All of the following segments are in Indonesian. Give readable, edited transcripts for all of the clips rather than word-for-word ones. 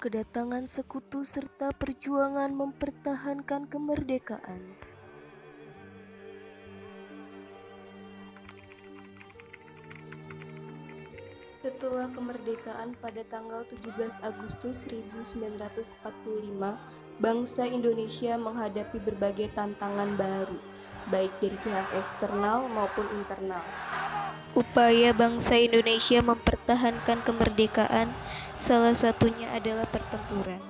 kedatangan sekutu serta perjuangan mempertahankan kemerdekaan. Setelah kemerdekaan pada tanggal 17 Agustus 1945, bangsa Indonesia menghadapi berbagai tantangan baru, baik dari pihak eksternal maupun internal. Upaya bangsa Indonesia mempertahankan kemerdekaan, salah satunya adalah pertempuran.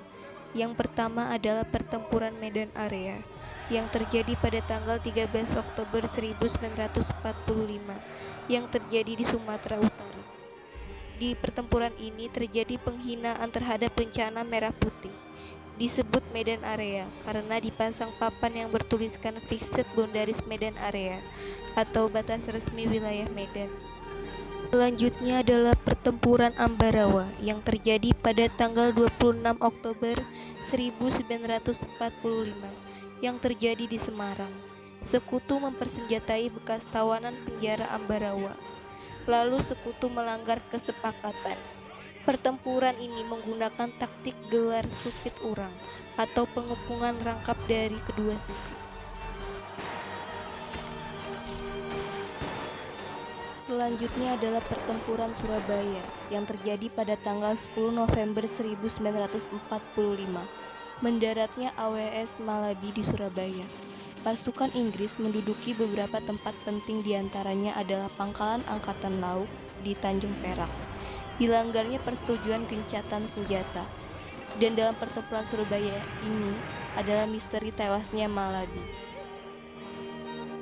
Yang pertama adalah pertempuran Medan Area, yang terjadi pada tanggal 13 Oktober 1945, yang terjadi di Sumatera Utara. Di pertempuran ini terjadi penghinaan terhadap rencana Merah Putih. Disebut Medan Area karena dipasang papan yang bertuliskan Fixed Boundaries Medan Area atau batas resmi wilayah Medan. Selanjutnya adalah pertempuran Ambarawa yang terjadi pada tanggal 26 Oktober 1945 yang terjadi di Semarang. Sekutu mempersenjatai bekas tawanan penjara Ambarawa. Lalu sekutu melanggar kesepakatan. Pertempuran ini menggunakan taktik gelar supit urang atau pengepungan rangkap dari kedua sisi. Selanjutnya adalah pertempuran Surabaya yang terjadi pada tanggal 10 November 1945. Mendaratnya AWS Malabi di Surabaya. Pasukan Inggris menduduki beberapa tempat penting, diantaranya adalah pangkalan angkatan laut di Tanjung Perak. Dilanggarnya persetujuan gencatan senjata. Dan dalam pertempuran Surabaya ini adalah misteri tewasnya Malabi.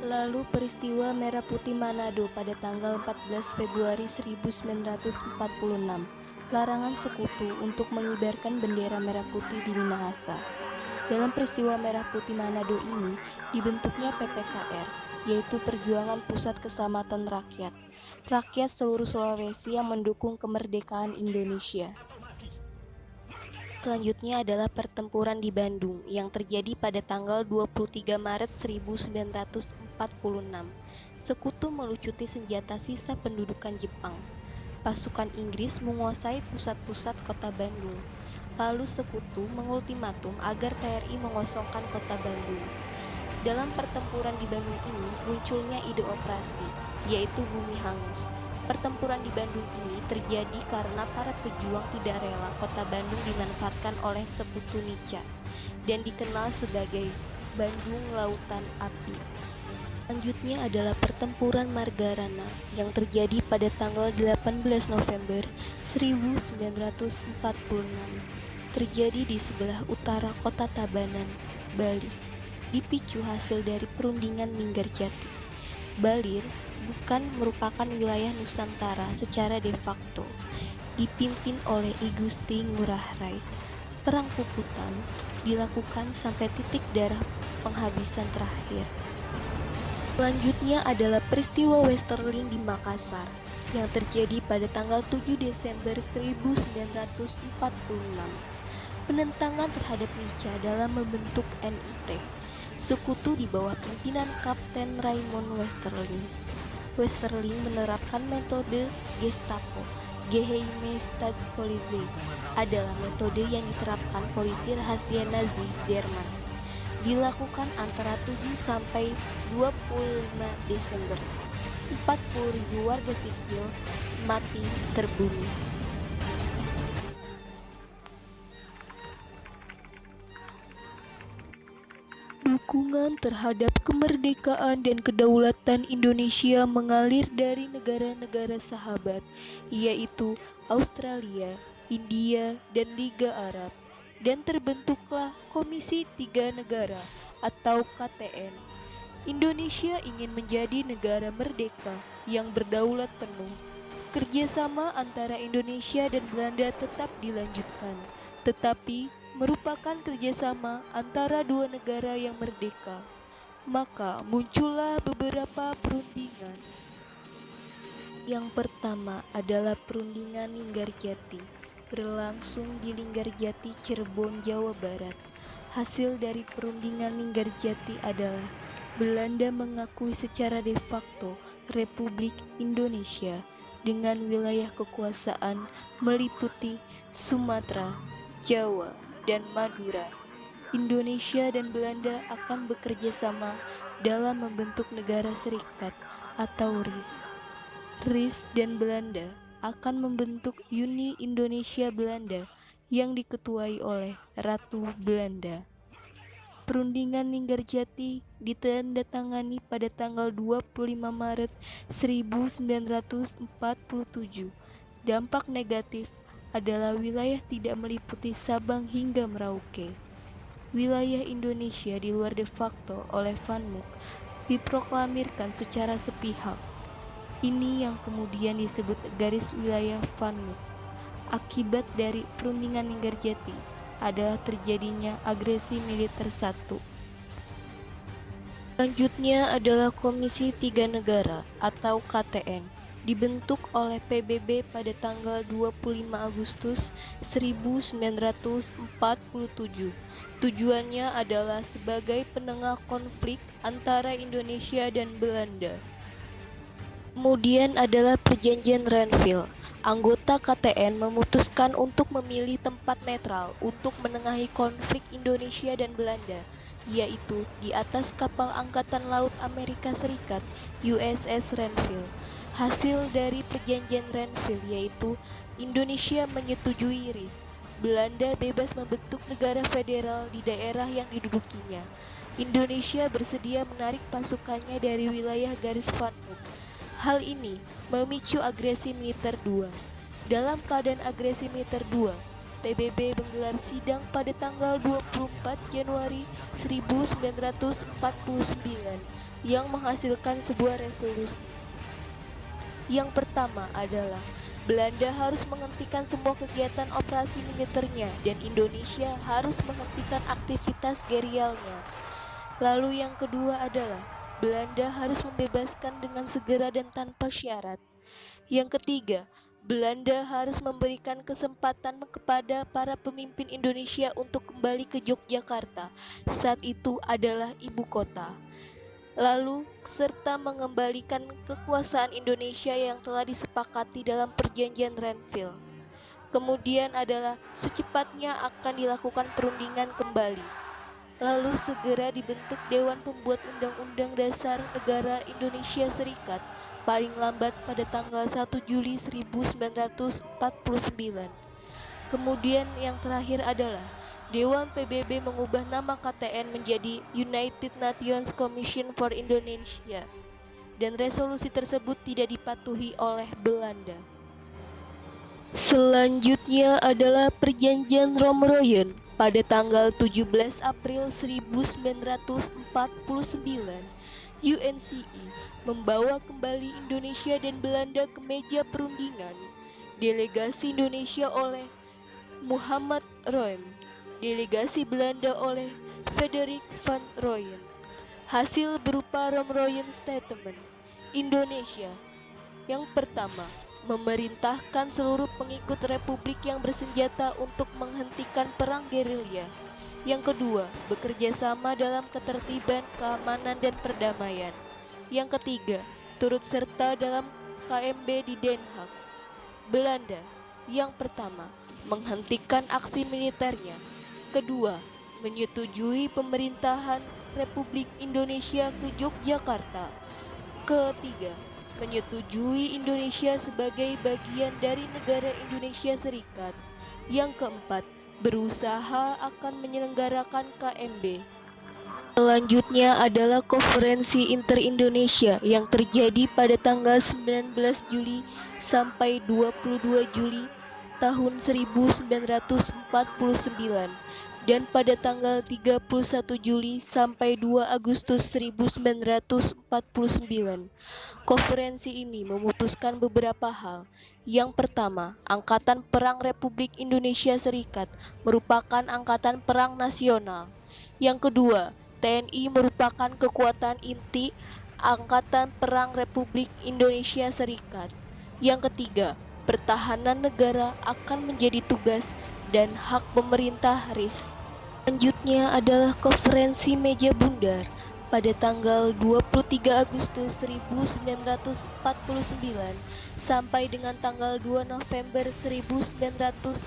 Lalu peristiwa Merah Putih Manado pada tanggal 14 Februari 1946. Larangan sekutu untuk mengibarkan bendera merah putih di Minahasa. Dalam peristiwa Merah Putih Manado ini dibentuknya PPKR, yaitu Perjuangan Pusat Keselamatan Rakyat. Rakyat seluruh Sulawesi yang mendukung kemerdekaan Indonesia. Selanjutnya adalah pertempuran di Bandung yang terjadi pada tanggal 23 Maret 1946. Sekutu melucuti senjata sisa pendudukan Jepang. Pasukan Inggris menguasai pusat-pusat kota Bandung. Lalu sekutu mengultimatum agar TRI mengosongkan kota Bandung. Dalam pertempuran di Bandung ini munculnya ide operasi, yaitu Bumi Hangus. Pertempuran di Bandung ini terjadi karena para pejuang tidak rela kota Bandung dimanfaatkan oleh sekutu Nica dan dikenal sebagai Bandung Lautan Api. Selanjutnya adalah pertempuran Margarana yang terjadi pada tanggal 18 November 1946. Terjadi di sebelah utara kota Tabanan, Bali. Dipicu hasil dari perundingan Linggarjati. Balir bukan merupakan wilayah Nusantara secara de facto, dipimpin oleh I Gusti Ngurah Rai. Perang Puputan dilakukan sampai titik darah penghabisan terakhir. Selanjutnya adalah peristiwa Westerling di Makassar yang terjadi pada tanggal 7 Desember 1946. Penentangan terhadap Nica dalam membentuk NIT. Sekutu di bawah pimpinan Kapten Raymond Westerling. Westerling menerapkan metode Gestapo. Geheime Staatspolizei adalah metode yang diterapkan polisi rahasia Nazi Jerman. Dilakukan antara 7 sampai 25 Desember. 40.000 warga sipil mati terbunuh. Dukungan terhadap kemerdekaan dan kedaulatan Indonesia mengalir dari negara-negara sahabat, yaitu Australia, India, dan Liga Arab. Dan terbentuklah Komisi Tiga Negara atau KTN. Indonesia ingin menjadi negara merdeka yang berdaulat penuh. Kerjasama antara Indonesia dan Belanda tetap dilanjutkan, tetapi merupakan kerjasama antara dua negara yang merdeka. Maka muncullah beberapa perundingan. Yang pertama adalah perundingan Linggarjati, berlangsung di Linggarjati, Cirebon, Jawa Barat. Hasil dari perundingan Linggarjati adalah Belanda mengakui secara de facto Republik Indonesia dengan wilayah kekuasaan meliputi Sumatera, Jawa, dan Madura. Indonesia dan Belanda akan bekerja sama dalam membentuk negara serikat atau RIS. RIS dan Belanda akan membentuk Uni Indonesia Belanda yang diketuai oleh Ratu Belanda. Perundingan Linggarjati ditandatangani pada tanggal 25 Maret 1947. Dampak negatif adalah wilayah tidak meliputi Sabang hingga Merauke. Wilayah Indonesia di luar de facto oleh Van Mook diproklamirkan secara sepihak. Ini yang kemudian disebut garis wilayah Van Mook. Akibat dari perundingan Linggarjati adalah terjadinya agresi militer satu. Selanjutnya adalah Komisi Tiga Negara atau KTN, dibentuk oleh PBB pada tanggal 25 Agustus 1947. Tujuannya adalah sebagai penengah konflik antara Indonesia dan Belanda. Kemudian adalah Perjanjian Renville. Anggota KTN memutuskan untuk memilih tempat netral untuk menengahi konflik Indonesia dan Belanda, yaitu di atas kapal Angkatan Laut Amerika Serikat USS Renville. Hasil dari Perjanjian Renville yaitu Indonesia menyetujui RIS. Belanda bebas membentuk negara federal di daerah yang didudukinya. Indonesia bersedia menarik pasukannya dari wilayah garis Van Mook. Hal ini memicu agresi militer 2. Dalam keadaan agresi militer 2, PBB menggelar sidang pada tanggal 24 Januari 1949 yang menghasilkan sebuah resolusi. Yang pertama adalah Belanda harus menghentikan semua kegiatan operasi militernya dan Indonesia harus menghentikan aktivitas gerialnya. Lalu yang kedua adalah Belanda harus membebaskan dengan segera dan tanpa syarat. Yang ketiga, Belanda harus memberikan kesempatan kepada para pemimpin Indonesia untuk kembali ke Yogyakarta, saat itu adalah ibu kota. Lalu, serta mengembalikan kekuasaan Indonesia yang telah disepakati dalam Perjanjian Renville. Kemudian adalah secepatnya akan dilakukan perundingan kembali. Lalu segera dibentuk Dewan Pembuat Undang-Undang Dasar Negara Indonesia Serikat paling lambat pada tanggal 1 Juli 1949. Kemudian yang terakhir adalah Dewan PBB mengubah nama KTN menjadi United Nations Commission for Indonesia, dan resolusi tersebut tidak dipatuhi oleh Belanda. Selanjutnya adalah Perjanjian Romroyen. Pada tanggal 17 April 1949, UNCE membawa kembali Indonesia dan Belanda ke meja perundingan. Delegasi Indonesia oleh Muhammad Roem, delegasi Belanda oleh Frederik van Rooyen. Hasil berupa Romroyen Statement. Indonesia yang pertama, memerintahkan seluruh pengikut republik yang bersenjata untuk menghentikan perang gerilya. Yang kedua, bekerja sama dalam ketertiban, keamanan, dan perdamaian. Yang ketiga, turut serta dalam KMB di Den Haag. Belanda yang pertama, menghentikan aksi militernya. Kedua, menyetujui pemerintahan Republik Indonesia ke Yogyakarta. Ketiga, menyetujui Indonesia sebagai bagian dari negara Indonesia Serikat. Yang keempat, berusaha akan menyelenggarakan KMB. Selanjutnya adalah Konferensi Inter-Indonesia yang terjadi pada tanggal 19 Juli sampai 22 Juli tahun 1949 dan pada tanggal 31 Juli sampai 2 Agustus 1949. Konferensi ini memutuskan beberapa hal. Yang pertama, Angkatan Perang Republik Indonesia Serikat merupakan angkatan perang nasional. Yang kedua, TNI merupakan kekuatan inti Angkatan Perang Republik Indonesia Serikat. Yang ketiga, pertahanan negara akan menjadi tugas dan hak pemerintah RIS. Selanjutnya adalah Konferensi Meja Bundar pada tanggal 23 Agustus 1949 sampai dengan tanggal 2 November 1949.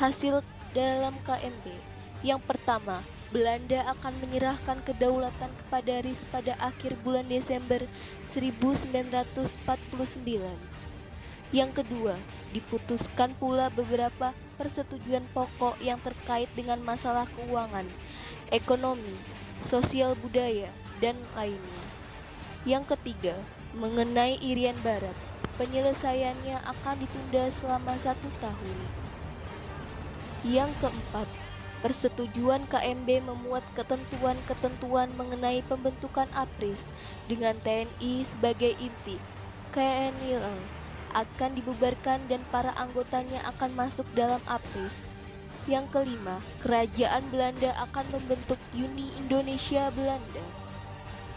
hasil dalam KMB. Yang pertama, Belanda akan menyerahkan kedaulatan kepada RIS pada akhir bulan Desember 1949. Yang kedua, diputuskan pula beberapa persetujuan pokok yang terkait dengan masalah keuangan, ekonomi, sosial budaya, dan lainnya. Yang ketiga, mengenai Irian Barat, penyelesaiannya akan ditunda selama 1 tahun. Yang keempat, persetujuan KMB memuat ketentuan-ketentuan mengenai pembentukan APRIS dengan TNI sebagai inti. KNIL akan dibubarkan dan para anggotanya akan masuk dalam APRIS. Yang kelima, kerajaan Belanda akan membentuk Uni Indonesia Belanda.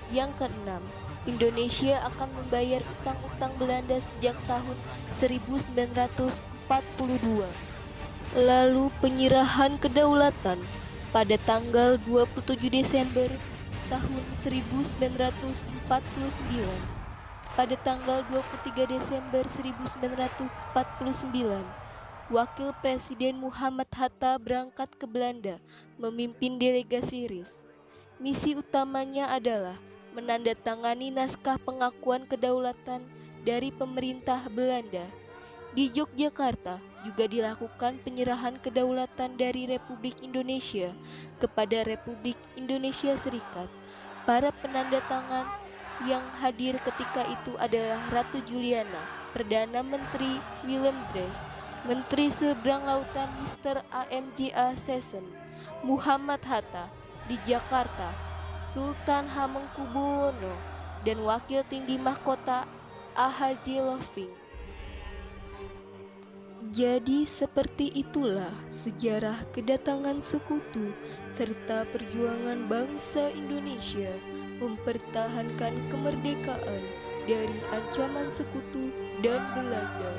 Yang keenam, Indonesia akan membayar utang-utang Belanda sejak tahun 1942. Lalu penyerahan kedaulatan pada tanggal 27 Desember tahun 1949. Pada tanggal 23 Desember 1949, Wakil Presiden Muhammad Hatta berangkat ke Belanda memimpin delegasi RIS. Misi utamanya adalah menandatangani naskah pengakuan kedaulatan dari pemerintah Belanda. Di Yogyakarta juga dilakukan penyerahan kedaulatan dari Republik Indonesia kepada Republik Indonesia Serikat. Para penandatangan yang hadir ketika itu adalah Ratu Juliana, Perdana Menteri Willem Drees, Menteri Seberang Lautan Mr. AMJA Sessen, Muhammad Hatta. Di Jakarta, Sultan Hamengkubuwono dan Wakil Tinggi Mahkota AHJ Loving. Jadi seperti itulah sejarah kedatangan sekutu serta perjuangan bangsa Indonesia mempertahankan kemerdekaan dari ancaman sekutu dan Belanda.